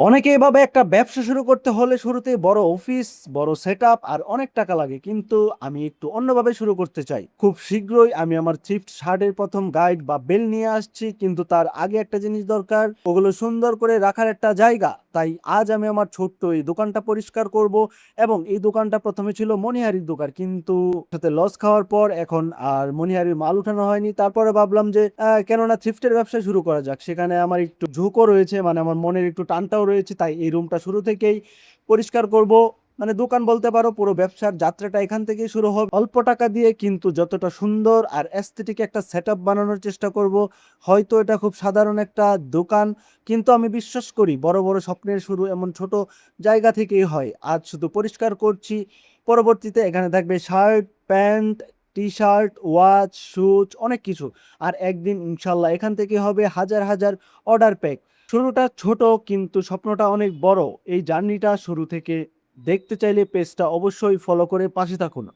অনেকে এভাবে একটা ব্যবসা শুরু করতে হলে শুরুতে বড় অফিস, বড় সেটআপ আর অনেক টাকা লাগে। কিন্তু আমি একটু অন্যভাবে শুরু করতে চাই। খুব শীঘ্রই আমি আমার থ্রিফ্ট শার্টের প্রথম গাইড বা বেল নিয়ে আসছি। কিন্তু তার আগে একটা জিনিস দরকার, ওগুলো সুন্দর করে রাখার একটা জায়গা। তাই আজ আমি আমার ছোট্ট এই দোকানটা পরিষ্কার করব। এবং এই দোকানটা প্রথমে ছিল মনিহারির দোকান, কিন্তু সাথে লস খাওয়ার পর এখন আর মনিহারির মাল উঠানো হয়নি। তারপরে ভাবলাম যে কেননা থ্রিফ্টের ব্যবসা শুরু করা যাক। সেখানে আমার একটু ঝোঁকও রয়েছে, মানে আমার মনের একটু টানটাও রয়েছে। তাই এই রুমটা শুরু থেকেই পরিষ্কার করব। মানে দোকান বলতে পারো, পুরো ব্যবসার যাত্রাটা এখান থেকেই শুরু হবে। অল্প টাকা দিয়ে কিন্তু যতটা সুন্দর আর অ্যাস্থেটিক একটা সেটআপ বানানোর চেষ্টা করব। হয়তো এটা খুব সাধারণ একটা দোকান, কিন্তু আমি বিশ্বাস করি বড় বড় স্বপ্নের শুরু এমন ছোট জায়গা থেকেই হয়। আজ শুধু পরিষ্কার করছি, পরবর্তীতে এখানে থাকবে shirt, pant, T shirt, watch, shoes, অনেক কিছু। আর একদিন ইনশাল্লাহ এখান থেকে হবে হাজার হাজার অর্ডার প্যাক। শুরুটা ছোট, কিন্তু স্বপ্নটা অনেক বড়। এই জার্নিটা শুরু থেকে দেখতে চাইলে পেজটা অবশ্যই ফলো করে পাশে থাকুন।